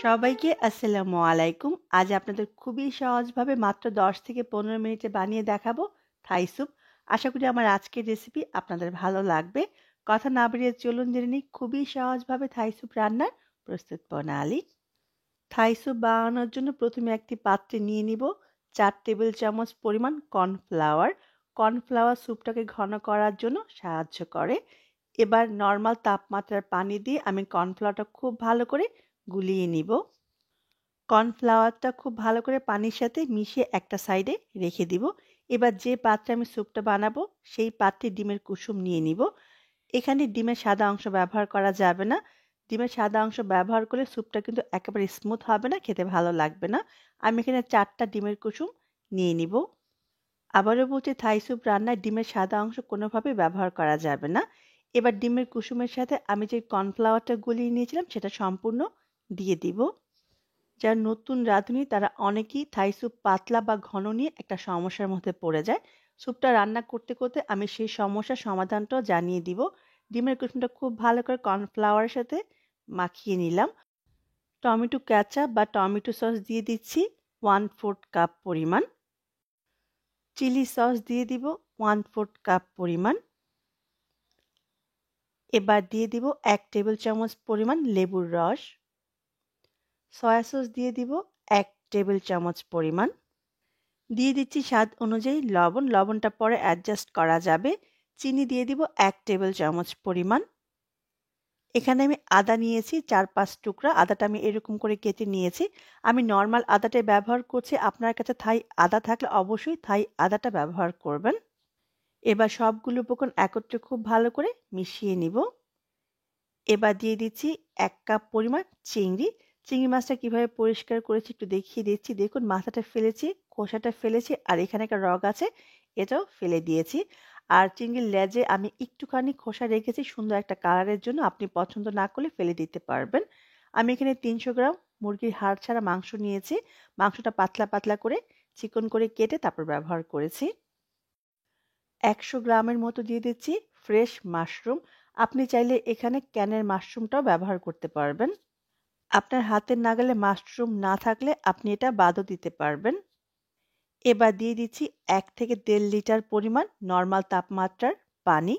সবাইকে আসসালামু আলাইকুম। আজ আপনাদের খুবই সহজভাবে মাত্র ১০ থেকে ১৫ মিনিটে বানিয়ে দেখাবো থাই স্যুপ। আশা করি আমার আজকের রেসিপি আপনাদের ভালো লাগবে। কথা না বাড়িয়ে চলুন জেনে নিই খুবই সহজভাবে থাই স্যুপ রান্নার প্রস্তুত প্রণালী। থাই স্যুপ বানানোর জন্য প্রথমে একটি পাত্রে নিয়ে নিব ৪ টেবিল চামচ পরিমাণ কর্নফ্লাওয়ার। কর্নফ্লাওয়ার স্যুপটাকে ঘন করার জন্য সাহায্য করে। এবার নরমাল তাপমাত্রার পানি দিয়ে আমি কর্নফ্লাওয়ারটা খুব ভালো করে গুলিয়ে নিব। কর্নফ্লাওয়ারটা খুব ভালো করে পানির সাথে মিশিয়ে একটা সাইডে রেখে দিব। এবার যে পাত্রে আমি স্যুপটা বানাবো সেই পাত্রে ডিমের কুসুম নিয়ে নিব। এখানে ডিমের সাদা অংশ ব্যবহার করা যাবে না। ডিমের সাদা অংশ ব্যবহার করলে স্যুপটা কিন্তু একেবারে স্মুথ হবে না, খেতে ভালো লাগবে না। আমি এখানে ৪টা ডিমের কুসুম নিয়ে নিব। আবারও বলছি, থাই স্যুপ রান্নায় ডিমের সাদা অংশ কোনোভাবেই ব্যবহার করা যাবে না। এবার ডিমের কুসুমের সাথে আমি যে কর্নফ্লাওয়ারটা গুলিয়ে নিয়েছিলাম সেটা সম্পূর্ণ দিয়ে দিব। যারা নতুন রাঁধুনি তারা অনেকেই থাই স্যুপ পাতলা বা ঘন নিয়ে একটা সমস্যার মধ্যে পড়ে যায়। স্যুপটা রান্না করতে করতে আমি সেই সমস্যার সমাধানটাও জানিয়ে দিব। ডিমের কুসুমটা খুব ভালো করে কর্নফ্লাওয়ারের সাথে মাখিয়ে নিলাম। টমেটো কেচাপ বা টমেটো সস দিয়ে দিচ্ছি 1/4 কাপ পরিমাণ। চিলি সস দিয়ে দিব 1/4 কাপ পরিমাণ। এবার দিয়ে দিব ১ টেবিল চামচ পরিমাণ লেবুর রস। সয়া সস দিয়ে দিব ১ টেবিল চামচ পরিমাণ। দিয়ে দিচ্ছি স্বাদ অনুযায়ী লবণ। লবণটা পরে অ্যাডজাস্ট করা যাবে। চিনি দিয়ে দিব ১ টেবিল চামচ পরিমাণ। এখানে আমি আদা নিয়েছি ৪-৫ টুকরা। আদাটা আমি এরকম করে কেটে নিয়েছি। আমি নরমাল আদাটাই ব্যবহার করছি। আপনার কাছে থাই আদা থাকলে অবশ্যই থাই আদাটা ব্যবহার করবেন। এবার সবগুলো উপকরণ একত্রে খুব ভালো করে মিশিয়ে নিব। এবার দিয়ে দিচ্ছি ১ কাপ পরিমাণ চিংড়ি। চিংড়ি মাছটা কিভাবে পরিষ্কার করেছি একটু দেখিয়ে দিচ্ছি। দেখুন, মাথাটা ফেলেছি, খোসাটা ফেলেছি আর এখানে একটা রগ আছে, এটাও ফেলে দিয়েছি। আর চিংড়ির লেজে আমি একটুখানি খোসা রেখেছি সুন্দর একটা কালারের জন্য। আপনি পছন্দ না করলে ফেলে দিতে পারবেন। আমি এখানে ৩০০ গ্রাম মুরগির হাড় ছাড়া মাংস নিয়েছি। মাংসটা পাতলা পাতলা করে চিকন করে কেটে তারপর ব্যবহার করেছি। ১০০ গ্রামের মতো দিয়ে দিচ্ছি ফ্রেশ মাশরুম। আপনি চাইলে এখানে ক্যানের মাশরুমটাও ব্যবহার করতে পারবেন। আপনার হাতের নাগালে মাশরুম না থাকলে আপনি এটা বাদও দিতে পারবেন। এবার দিয়ে দিচ্ছি ১ থেকে ১.৫ লিটার পরিমাণ নরমাল তাপমাত্রার পানি।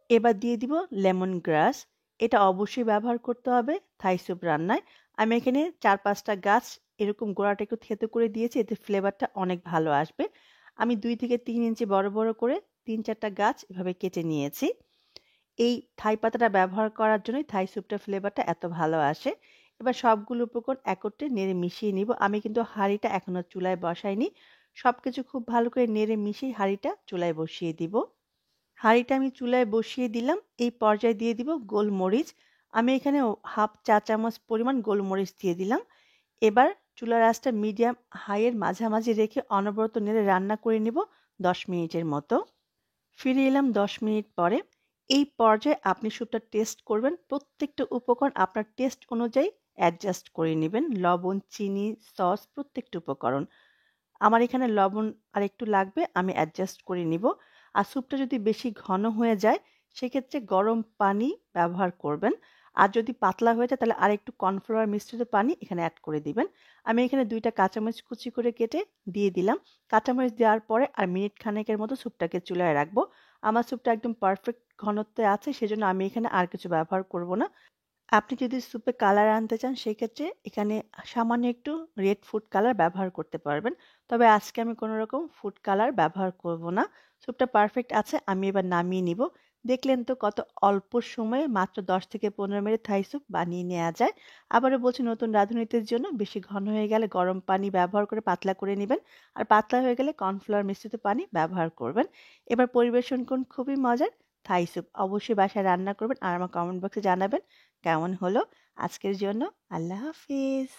এবার দিয়ে দিব লেমন গ্রাস। এটা অবশ্যই ব্যবহার করতে হবে থাই স্যুপ রান্নায়। আমি এখানে ৪-৫টা গাছ এরকম গোড়াটা একটু থেঁতো করে দিয়েছি, এতে ফ্লেভারটা অনেক ভালো আসবে। আমি ২ থেকে ৩ ইঞ্চি বড় বড় করে ৩-৪টা গাছ এভাবে কেটে নিয়েছি। এই থাই পাতাটা ব্যবহার করার জন্যই থাই স্যুপটার ফ্লেভারটা এত ভালো আসে। এবার সবগুলো উপকরণ একত্রে নেড়ে মিশিয়ে নিব। আমি কিন্তু হাঁড়িটা এখনো চুলায় বসাইনি। সবকিছু খুব ভালো করে নেড়ে মিশিয়ে হাঁড়িটা চুলায় বসিয়ে দিব। হাঁড়িটা আমি চুলায় বসিয়ে দিলাম। এই পর্যায়ে দিয়ে দিব গোলমরিচ। আমি এখানে 1/2 চা চামচ পরিমাণ গোলমরিচ দিয়ে দিলাম। এবার চুলার আঁচটা মিডিয়াম হাইয়ের মাঝামাঝি রেখে অনবরত নেড়ে রান্না করে নিব ১০ মিনিটের মতো। ফিরে এলাম ১০ মিনিট পরে। এই পর্যায়ে আপনি স্যুপটা টেস্ট করবেন। প্রত্যেকটা উপকরণ আপনার টেস্ট অনুযায়ী অ্যাডজাস্ট করে নিবেন। লবণ, চিনি, সস প্রত্যেকটা উপকরণ। আমার এখানে লবণ আরেকটু লাগবে, আমি অ্যাডজাস্ট করে নিব। আর স্যুপটা যদি বেশি ঘন হয়ে যায় সেক্ষেত্রে গরম পানি ব্যবহার করবেন। আর যদি পাতলা হয়ে যায় তাহলে আরেকটু কর্নফ্লাওয়ার মিশ্রিত পানি এখানে অ্যাড করে দিবেন। আমি এখানে ২টা কাঁচামরিচ কুচি করে কেটে দিয়ে দিলাম। কাঁচামরিচ দেওয়ার পরে আর মিনিট খানেকের মতো স্যুপটাকে চুলায় রাখবো। আমার স্যুপটা একদম পারফেক্ট ঘনত্বে আছে, সেজন্য আমি এখানে আর কিছু ব্যবহার করব না। আপনি যদি স্যুপে কালার আনতে চান সেক্ষেত্রে এখানে সামান্য একটু রেড ফুড কালার ব্যবহার করতে পারবেন। তবে আজকে আমি কোনো রকম ফুড কালার ব্যবহার করব না। স্যুপটা পারফেক্ট আছে, আমি এবার নামিয়ে নিব। দেখলেন তো কত অল্প সময়ে মাত্র ১০ থেকে ১৫ মিনিট থাই স্যুপ বানিয়ে নেওয়া যায়। আবারও বলছি, নতুন রাঁধুনিদের জন্য বেশি ঘন হয়ে গেলে গরম পানি ব্যবহার করে পাতলা করে নেবেন। আর পাতলা হয়ে গেলে কর্নফ্লাওয়ার মিশ্রিত পানি ব্যবহার করবেন। এবার পরিবেশন করুন খুবই মজার থাই স্যুপ। অবশ্যই বাসায় রান্না করবেন আর আমার কমেন্ট বক্সে জানাবেন কেমন হলো। আজকের জন্য আল্লাহ হাফিজ।